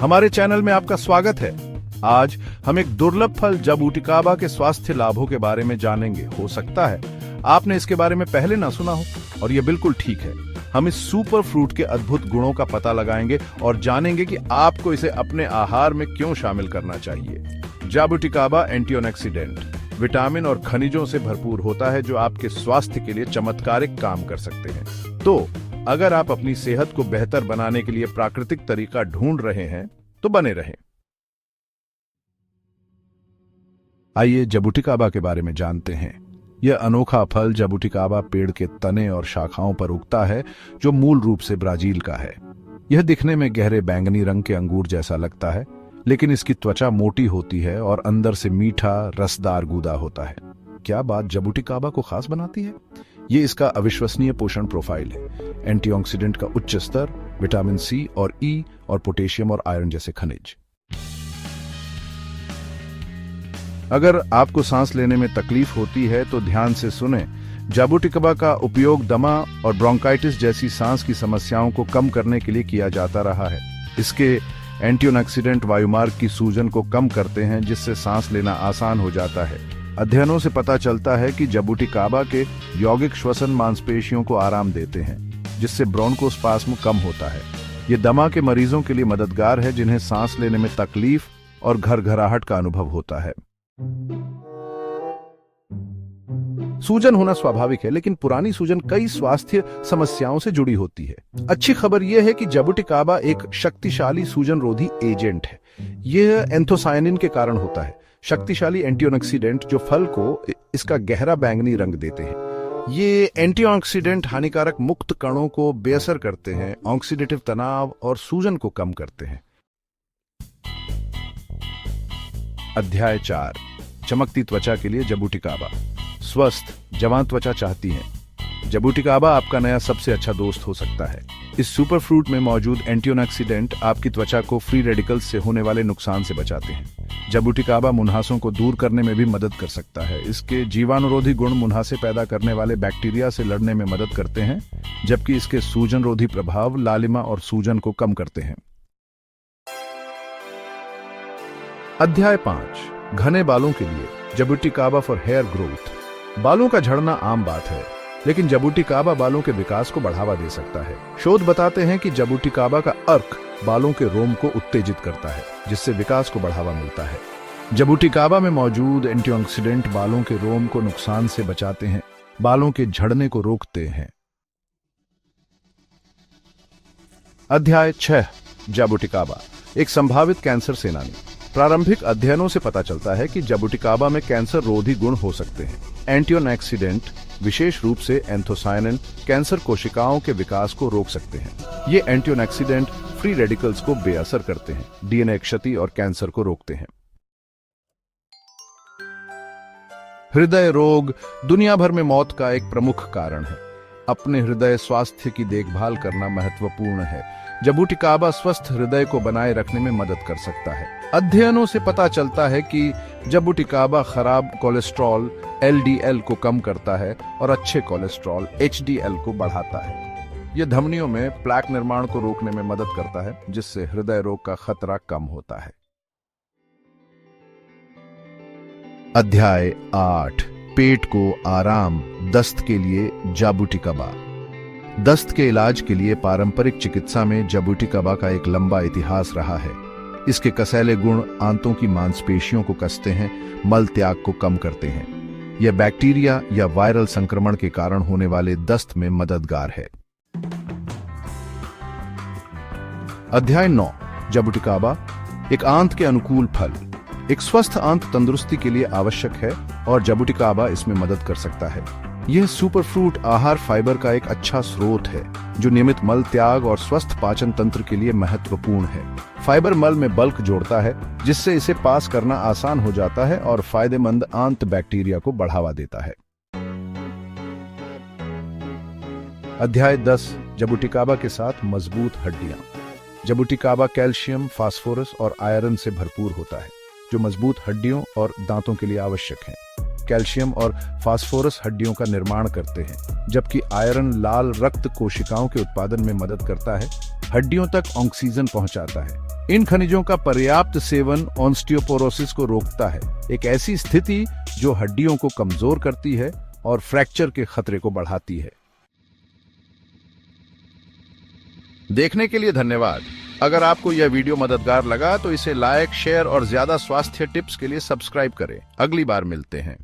हमारे चैनल में आपका स्वागत है। आज हम एक दुर्लभ फल जबूटिकाबा के स्वास्थ्य लाभों के बारे में जानेंगे। हो सकता है आपने इसके बारे में पहले ना सुना हो, और यह बिल्कुल ठीक है। हम इस सुपर फ्रूट के अद्भुत गुणों का पता लगाएंगे और जानेंगे कि आपको इसे अपने आहार में क्यों शामिल करना चाहिए। जबूटिकाबा एंटीऑक्सीडेंट, विटामिन और खनिजों से भरपूर होता है जो आपके स्वास्थ्य के लिए चमत्कारिक काम कर सकते हैं। तो अगर आप अपनी सेहत को बेहतर बनाने के लिए प्राकृतिक तरीका ढूंढ रहे हैं तो बने रहें। आइए जबूटिकाबा के बारे में जानते हैं। यह अनोखा फल जबूटिकाबा पेड़ के तने और शाखाओं पर उगता है जो मूल रूप से ब्राजील का है। यह दिखने में गहरे बैंगनी रंग के अंगूर जैसा लगता है, लेकिन इसकी त्वचा मोटी होती है और अंदर से मीठा रसदार गूदा होता है। क्या बात जबूटिकाबा को खास बनाती है? ये इसका अविश्वसनीय पोषण प्रोफाइल है। एंटीऑक्सीडेंट का उच्च स्तर, विटामिन सी और ई और पोटेशियम और आयरन जैसे खनिज। अगर आपको सांस लेने में तकलीफ होती है तो ध्यान से सुनें। जबूटिकाबा का उपयोग दमा और ब्रोंकाइटिस जैसी सांस की समस्याओं को कम करने के लिए किया जाता रहा है। इसके एंटीऑक्सीडेंट वायुमार्ग की सूजन को कम करते हैं, जिससे सांस लेना आसान हो जाता है। अध्ययनों से पता चलता है कि जबूटिकाबा के यौगिक श्वसन मांसपेशियों को आराम देते हैं, जिससे ब्रोंकोस्पाज्म कम होता है। ये दमा के मरीजों के लिए मददगार है जिन्हें सांस लेने में तकलीफ और घरघराहट का अनुभव होता है। सूजन होना स्वाभाविक है, लेकिन पुरानी सूजन कई स्वास्थ्य समस्याओं से जुड़ी होती है। अच्छी खबर यह है कि जबूटिकाबा एक शक्तिशाली सूजन रोधी एजेंट है। यह एंथोसायनिन के कारण होता है, शक्तिशाली एंटीऑक्सीडेंट जो फल को इसका गहरा बैंगनी रंग देते हैं। ये एंटीऑक्सीडेंट हानिकारक मुक्त कणों को बेअसर करते हैं, ऑक्सीडेटिव तनाव और सूजन को कम करते हैं। अध्याय 4, चमकती त्वचा के लिए जबूटिकाबा। स्वस्थ जवान त्वचा चाहती हैं? जबूटिकाबा आपका नया सबसे अच्छा दोस्त हो सकता है। इस सुपर फ्रूट में मौजूद एंटीऑक्सीडेंट आपकी त्वचा को फ्री रेडिकल्स से होने वाले नुकसान से बचाते हैं। जबूटिकाबा मुंहासों को दूर करने में भी मदद कर सकता है। इसके जीवाणुरोधी गुण मुंहासे पैदा करने वाले बैक्टीरिया से लड़ने में मदद करते हैं, जबकि इसके सूजन रोधी प्रभाव लालिमा और सूजन को कम करते हैं। अध्याय 5, घने बालों के लिए जबूटिकाबा फॉर हेयर ग्रोथ। बालों का झड़ना आम बात है, लेकिन जबूटिकाबा बालों के विकास को बढ़ावा दे सकता है। शोध बताते हैं कि जबूटिकाबा का अर्क बालों के रोम को उत्तेजित करता है, जिससे विकास को बढ़ावा मिलता है। जबूटिकाबा में मौजूद एंटीऑक्सीडेंट बालों के रोम को नुकसान से बचाते हैं, बालों के झड़ने को रोकते हैं। अध्याय 6, जबूटिकाबा एक संभावित कैंसर सेनानी। प्रारंभिक अध्ययनों से पता चलता है कि जबूटिकाबा में कैंसर रोधी गुण हो सकते हैं। एंटीऑक्सीडेंट, विशेष रूप से एंथोसायनिन, कैंसर कोशिकाओं के विकास को रोक सकते हैं। ये एंटीऑक्सीडेंट फ्री रेडिकल्स को बेअसर करते हैं, डीएनए क्षति और कैंसर को रोकते हैं। हृदय रोग दुनिया भर में मौत का एक प्रमुख कारण है। अपने हृदय स्वास्थ्य की देखभाल करना महत्वपूर्ण है। जबूटिकाबा स्वस्थ हृदय को बनाए रखने में मदद कर सकता है। अध्ययनों से पता चलता है कि जबूटिकाबा खराब कोलेस्ट्रॉल एलडीएल को कम करता है और अच्छे कोलेस्ट्रॉल एचडीएल को बढ़ाता है। यह धमनियों में प्लेक निर्माण को रोकने में मदद करता है, जिससे हृदय रोग का खतरा कम होता है। अध्याय 8, पेट को आराम, दस्त के लिए जबूटिकाबा। दस्त के इलाज के लिए पारंपरिक चिकित्सा में जबूटिकाबा का एक लंबा इतिहास रहा है। इसके कसैले गुण आंतों की मांसपेशियों को कसते हैं, मल त्याग को कम करते हैं। यह बैक्टीरिया या वायरल संक्रमण के कारण होने वाले दस्त में मददगार है। अध्याय 9, जबूटिकाबा एक आंत के अनुकूल फल। एक स्वस्थ आंत तंदुरुस्ती के लिए आवश्यक है और जबूटिकाबा इसमें मदद कर सकता है। यह सुपर फ्रूट आहार फाइबर का एक अच्छा स्रोत है, जो नियमित मल त्याग और स्वस्थ पाचन तंत्र के लिए महत्वपूर्ण है। फाइबर मल में बल्क जोड़ता है, जिससे इसे पास करना आसान हो जाता है और फायदेमंद आंत बैक्टीरिया को बढ़ावा देता है। अध्याय 10, जबूटिकाबा के साथ मजबूत हड्डियां। जबूटिकाबा कैल्शियम, फास्फोरस और आयरन से भरपूर होता है, जो मजबूत हड्डियों और दांतों के लिए आवश्यक हैं। कैल्शियम और फास्फोरस हड्डियों का निर्माण करते हैं, जबकि आयरन लाल रक्त कोशिकाओं के उत्पादन में मदद करता है, हड्डियों तक ऑक्सीजन पहुंचाता है। इन खनिजों का पर्याप्त सेवन ऑस्टियोपोरोसिस को रोकता है, एक ऐसी स्थिति जो हड्डियों को कमजोर करती है और फ्रैक्चर के खतरे को बढ़ाती है। देखने के लिए धन्यवाद। अगर आपको यह वीडियो मददगार लगा तो इसे लाइक, शेयर और ज्यादा स्वास्थ्य टिप्स के लिए सब्सक्राइब करें। अगली बार मिलते हैं।